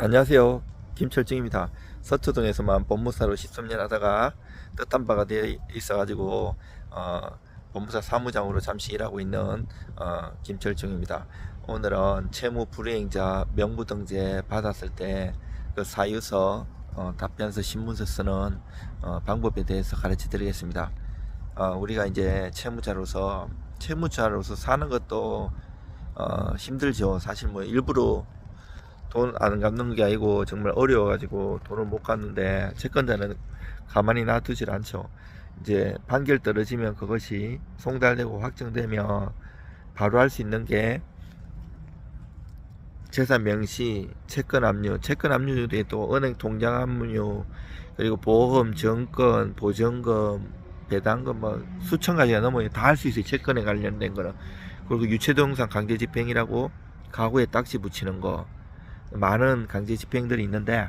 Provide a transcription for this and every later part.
안녕하세요. 김철중입니다. 서초동에서만 법무사로 13년 하다가 뜻한 바가 되어 있어가지고 법무사 사무장으로 잠시 일하고 있는 김철중입니다. 오늘은 채무 불이행자 명부등재 받았을 때 그 사유서, 답변서, 신문서 쓰는 방법에 대해서 가르쳐 드리겠습니다. 우리가 이제 채무자로서 사는 것도 힘들죠. 사실 뭐 일부러 돈 안 갚는 게 아니고 정말 어려워가지고 돈을 못 갚는데, 채권자는 가만히 놔두질 않죠. 이제 판결 떨어지면 그것이 송달되고 확정되면 바로 할 수 있는 게 재산 명시, 채권 압류, 채권 압류에 또 은행 통장 압류, 그리고 보험, 정권, 보증금, 배당금, 뭐 수천 가지가 넘어요. 다 할 수 있어요. 채권에 관련된 거는. 그리고 유체동산 강제 집행이라고 가구에 딱지 붙이는 거, 많은 강제 집행들이 있는데,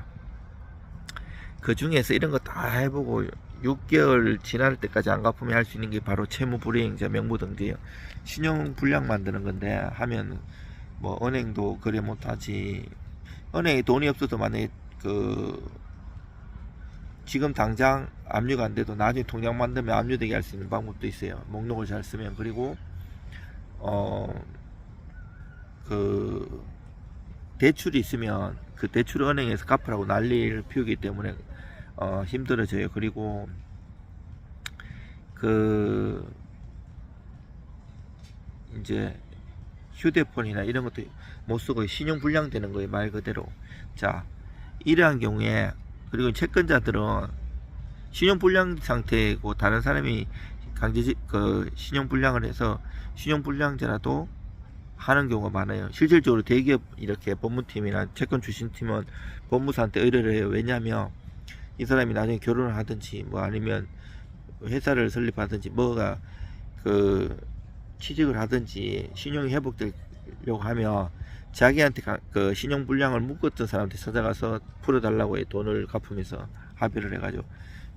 그 중에서 이런 거 다 해보고 6개월 지날 때까지 안 갚으면 할 수 있는 게 바로 채무불이행자 명부등재예요. 신용불량 만드는 건데, 하면 뭐 은행도 거래 못하지. 은행에 돈이 없어도 만약에 지금 당장 압류가 안 돼도 나중에 통장 만들면 압류되게 할 수 있는 방법도 있어요. 목록을 잘 쓰면. 그리고 대출이 있으면 그 대출을 은행에서 갚으라고 난리를 피우기 때문에 힘들어져요. 그리고 이제 휴대폰이나 이런 것도 못 쓰고 신용불량 되는 거예요, 말 그대로. 자, 이러한 경우에, 그리고 채권자들은 신용불량 상태고 다른 사람이 신용불량을 해서 신용불량자라도 하는 경우가 많아요. 실질적으로 대기업 이렇게 법무팀이나 채권 출신팀은 법무사한테 의뢰를 해요. 왜냐하면 이 사람이 나중에 결혼을 하든지 뭐 아니면 회사를 설립하든지 뭐가 취직을 하든지 신용이 회복되려고 하면 자기한테 신용불량을 묶었던 사람한테 찾아가서 풀어달라고 해. 돈을 갚으면서 합의를 해가지고.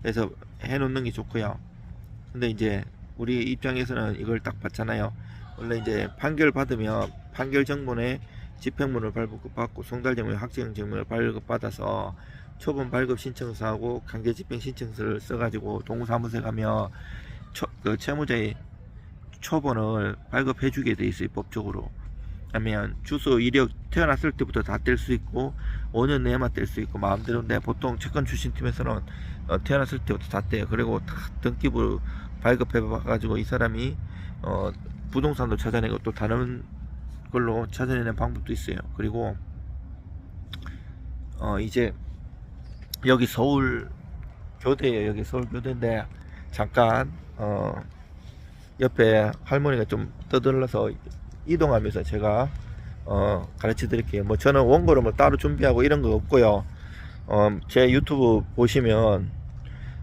그래서 해놓는 게 좋고요. 근데 이제 우리 입장에서는 이걸 딱 봤잖아요. 원래 이제 판결 받으면 판결 정본에 집행문을 발급받고 송달정문에 확정정문을 발급받아서 초본 발급 신청서하고 강제 집행 신청서를 써가지고 동사무소에 가면 채무자의 초본을 발급해주게 돼 있어요, 법적으로. 하면 주소, 이력 태어났을 때부터 다 뗄 수 있고 5년 내에만 뗄 수 있고 마음대로인데, 보통 채권 출신팀에서는 태어났을 때부터 다 떼요. 그리고 다 등기부 발급해가지고 이 사람이 부동산도 찾아내고 또 다른 걸로 찾아내는 방법도 있어요. 그리고 이제 여기 서울 교대예요. 여기 서울 교대인데 잠깐 옆에 할머니가 좀 떠들러서 이동하면서 제가 가르쳐 드릴게요. 뭐 저는 원고를 뭐 따로 준비하고 이런 거 없고요. 제 유튜브 보시면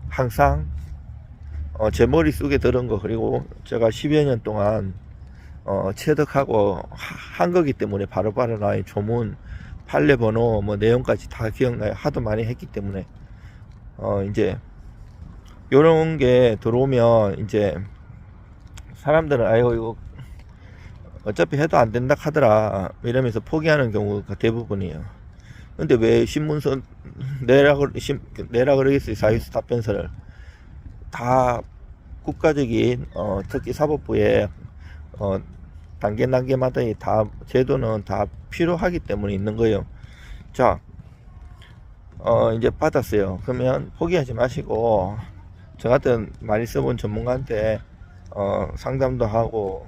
항상 제 머릿속에 들은 거, 그리고 제가 10여 년 동안 체득하고 한 거기 때문에 바로바로 나의 조문, 판례 번호, 뭐 내용까지 다 기억나요. 하도 많이 했기 때문에. 이제 요런 게 들어오면 이제 사람들은 아이고 이거 어차피 해도 안 된다 하더라 이러면서 포기하는 경우가 대부분이에요. 근데 왜 신문서 내라 그러겠어요. 사유서 답변서를 다 국가적인 특히 사법부의 단계마다의 다 제도는 다 필요하기 때문에 있는 거예요. 자, 이제 받았어요. 그러면 포기하지 마시고 저 같은 많이 써본 전문가한테 상담도 하고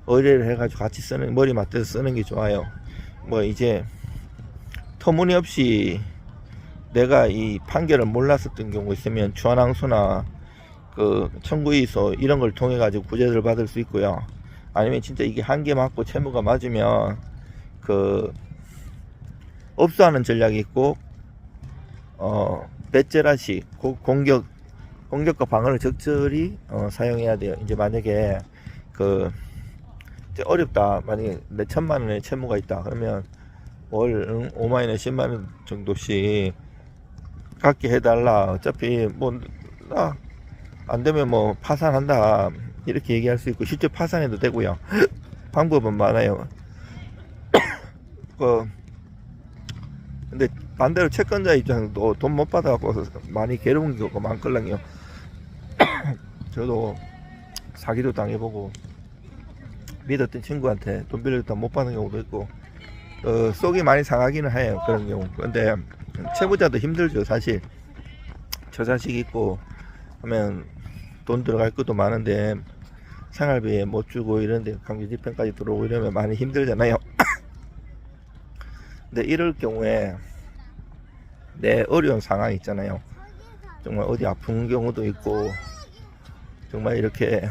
의뢰를 해가지고 같이 머리 맞대서 쓰는 게 좋아요. 뭐 이제 터무니없이 내가 이 판결을 몰랐었던 경우 있으면 주한항소나 청구이소 이런 걸 통해 가지고 구제를 받을 수 있고요. 아니면 진짜 이게 한계 맞고 채무가 맞으면 업소하는 전략이 있고 배째라시 공격과 방어를 적절히 사용해야 돼요. 이제 만약에 이제 어렵다, 만약에 내 1,000만원의 채무가 있다 그러면 월 5만원에 10만원 정도씩 갖게 해달라. 어차피 뭐 나 안되면 뭐 파산한다 이렇게 얘기할 수 있고, 실제 파산해도 되고요. 방법은 많아요. 근데 반대로 채권자 입장도 돈 못 받아갖고 많이 괴로운 경우가 많걸랑요. 저도 사기도 당해보고 믿었던 친구한테 돈 빌려줬다 못 받는 경우도 있고 속이 많이 상하기는 해요, 그런 경우. 근데 채무자도 힘들죠. 사실 저자식 있고 하면 돈 들어갈 것도 많은데 생활비에 못 주고 이런데 강제집행까지 들어오고 이러면 많이 힘들잖아요. 근데 이럴 경우에 내 어려운 상황 있잖아요. 정말 어디 아픈 경우도 있고 정말 이렇게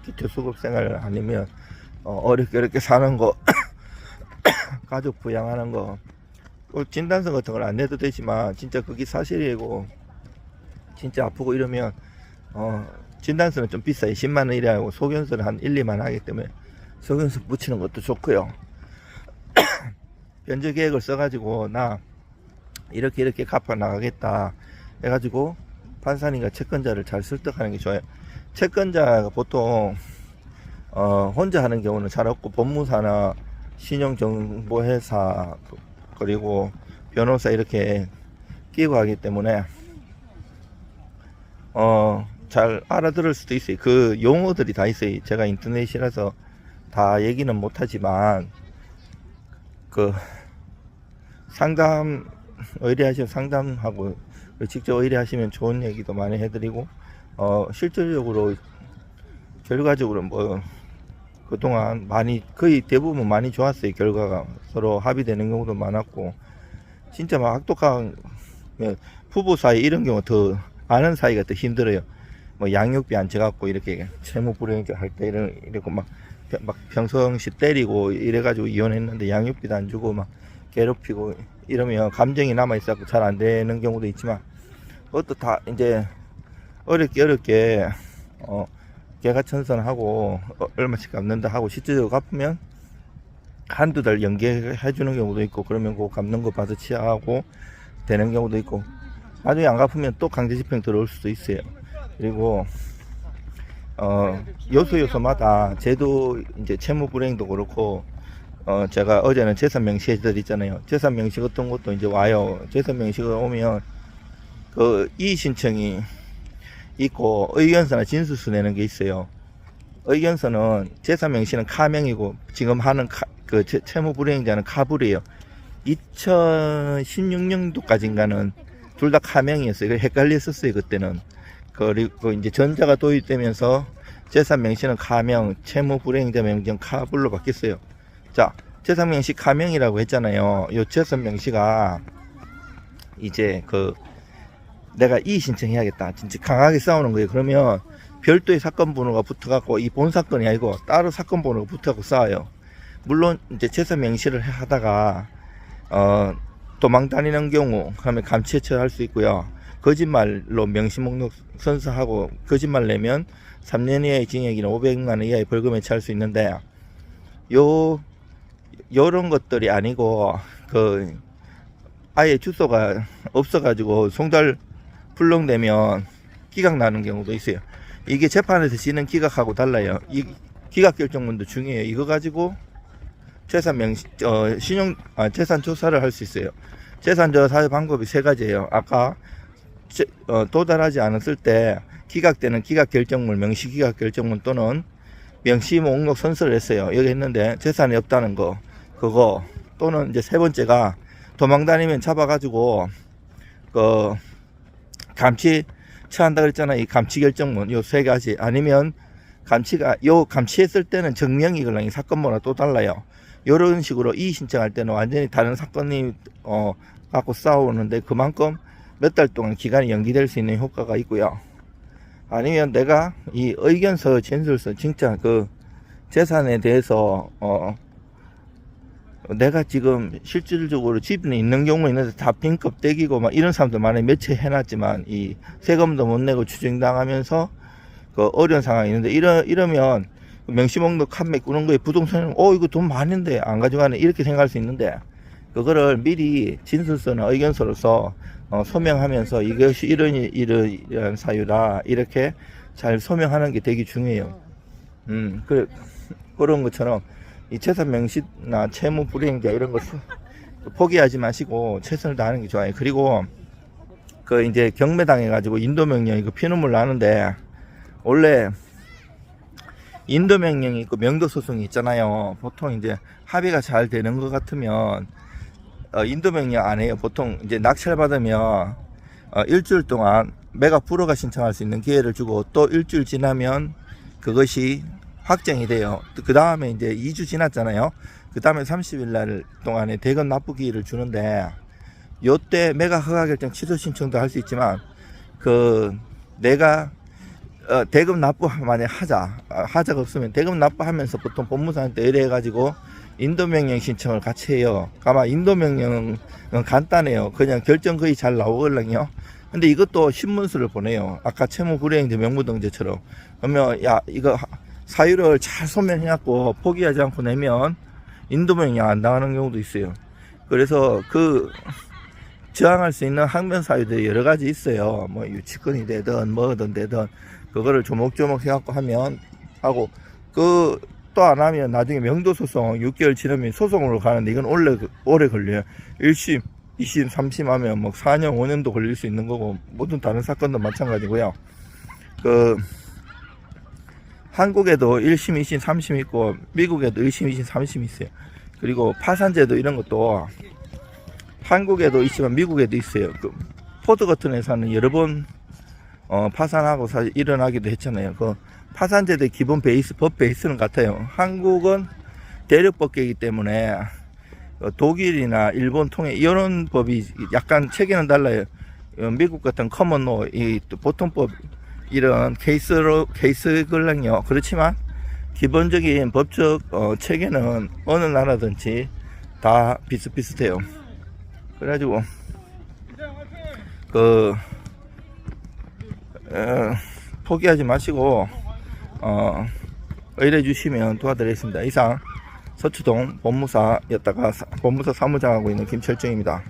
기초수급생활 아니면 어렵게 사는 거 가족 부양하는 거 진단서 같은 걸 안 내도 되지만 진짜 그게 사실이고 진짜 아프고 이러면 진단서는 좀 비싸요. 10만원 이래 하고 소견서는 한 1, 2만 하기 때문에 소견서 붙이는 것도 좋고요. 변제 계획을 써가지고 나 이렇게 갚아 나가겠다 해가지고 판사님과 채권자를 잘 설득하는 게 좋아요. 채권자가 보통 혼자 하는 경우는 잘 없고 법무사나 신용정보회사 그리고 변호사 이렇게 끼고 하기 때문에 잘 알아들을 수도 있어요. 그 용어들이 다 있어요. 제가 인터넷이라서 다 얘기는 못하지만 그 상담 의뢰하시면 상담하고 직접 의뢰하시면 좋은 얘기도 많이 해드리고 실질적으로 결과적으로 뭐 그동안 많이 거의 대부분 많이 좋았어요. 결과가 서로 합의되는 경우도 많았고 진짜 막 악독한 부부 사이 이런 경우 더 아는 사이가 더 힘들어요. 뭐 양육비 안 줘갖고 이렇게 채무 불이행 할 때 이러고 막 평상시 때리고 이래가지고 이혼했는데 양육비도 안 주고 막 괴롭히고 이러면 감정이 남아있어서 잘 안 되는 경우도 있지만 그것도 다 이제 어렵게 개가천선하고 얼마씩 갚는다 하고 실질적으로 갚으면 한두 달 연계해 주는 경우도 있고 그러면 그 갚는 거 받아 치하고 되는 경우도 있고 나중에 안 갚으면 또 강제집행 들어올 수도 있어요. 그리고 요소마다 제도 이제 채무 불이행도 그렇고 제가 어제는 재산 명시해 드렸잖아요. 재산 명시 같은 것도 이제 와요. 재산 명시가 오면 그 이의 신청이 있고 의견서나 진술서 내는 게 있어요. 의견서는 재산 명시는 카명이고 지금 하는 그 채무 불이행자는 카불이에요. 2016년도까지인가는 둘 다 카명이었어요. 헷갈렸었어요 그때는. 그리고 이제 전자가 도입되면서 재산 명시는 카명, 채무 불이행자 명령 카불로 바뀌었어요. 자, 재산 명시 카명이라고 했잖아요. 요 재산 명시가 이제 내가 이의 신청해야겠다. 진짜 강하게 싸우는 거예요. 그러면 별도의 사건 번호가 붙어갖고 이 본 사건이 아니고 따로 사건 번호가 붙어갖고 싸워요. 물론 이제 재산 명시를 하다가 도망 다니는 경우 하면 감치에 처할 수 있고요. 거짓말로 명시 목록 선서하고 거짓말 내면 3년 이하의 징역이나 500만 원 이하의 벌금에 처할 수 있는데 요런 것들이 아니고 아예 주소가 없어가지고 송달 불능되면 기각 나는 경우도 있어요. 이게 재판에서 지는 기각하고 달라요. 이 기각 결정문도 중요해요. 이거 가지고 재산 명시 재산 조사를 할 수 있어요. 재산 조사 방법이 세 가지예요. 아까 도달하지 않았을 때 기각되는 기각 결정문, 명시 기각 결정문 또는 명시 목록 선서를 했어요. 여기 했는데 재산이 없다는 거 그거 또는 이제 세 번째가 도망 다니면 잡아가지고 감치 처한다 그랬잖아요. 이 감치 결정문 요 세 가지 아니면 감치했을 때는 정명이걸랑 이 사건 번호 또 달라요. 요런 식으로 이의 신청할 때는 완전히 다른 사건이 갖고 싸우는데 그만큼 몇 달 동안 기간이 연기될 수 있는 효과가 있고요. 아니면 내가 이 의견서, 진술서 진짜 재산에 대해서 내가 지금 실질적으로 집에 있는 경우 있는데 다 빈껍 떼기고 막 이런 사람들 많이 매체 해놨지만 이 세금도 못 내고 추징당하면서 어려운 상황이 있는데 이러면 명시목록 판매 꾸는 거에 부동산은 이거 돈 많은데 안 가져가네 이렇게 생각할 수 있는데 그거를 미리 진술서나 의견서로서 소명하면서 이것이 이런 사유라 이렇게 잘 소명하는 게 되게 중요해요. 그런 것처럼 이 재산 명시나 채무 불이행자 이런 거 포기하지 마시고 최선을 다하는 게 좋아요. 그리고 그 이제 경매당해가지고 인도명령이 그 피눈물 나는데, 원래 인도명령이 있고 명도소송이 있잖아요. 보통 이제 합의가 잘 되는 것 같으면 인도명령 안 해요. 보통 이제 낙찰받으면 일주일 동안 매각 불허가 신청할 수 있는 기회를 주고, 또 일주일 지나면 그것이 확정이 돼요. 그 다음에 이제 2주 지났잖아요. 그 다음에 30일 날 동안에 대금 납부 기회를 주는데, 요때 매각 허가 결정 취소 신청도 할 수 있지만, 내가 대금 납부 만약 하자가 없으면 대금 납부하면서 보통 법무사한테 의뢰해가지고 인도명령 신청을 같이 해요. 아마 인도명령은 간단해요. 그냥 결정 거의 잘 나오거든요. 근데 이것도 신문서를 보내요. 아까 채무불이행제 명부등재처럼. 그러면 야, 이거 사유를 잘 소명해갖고 포기하지 않고 내면 인도명령 안 당하는 경우도 있어요. 그래서 저항할 수 있는 항변 사유들이 여러 가지 있어요. 뭐 유치권이 되든 뭐든 되든 그거를 조목조목 해갖고 하고, 또 안 하면 나중에 명도소송 6개월 지나면 소송으로 가는데, 이건 오래 걸려요. 1심, 2심, 3심 하면 뭐 4년, 5년도 걸릴 수 있는 거고, 모든 다른 사건도 마찬가지고요. 한국에도 1심, 2심, 3심 있고, 미국에도 1심, 2심, 3심 있어요. 그리고 파산제도 이런 것도 한국에도 있지만 미국에도 있어요. 포드 같은 회사는 여러 번 파산하고 사실 일어나기도 했잖아요. 파산제도의 기본 베이스, 법 베이스는 같아요. 한국은 대륙법계이기 때문에 독일이나 일본 통해 이런 법이 약간 체계는 달라요. 미국 같은 커먼로, 이 보통법 이런 케이스걸랑요. 그렇지만 기본적인 법적 체계는 어느 나라든지 다 비슷비슷해요. 그래가지고 포기하지 마시고 의뢰 주시면 도와드리겠습니다. 이상 서초동 법무사 사무장하고 있는 김철중입니다.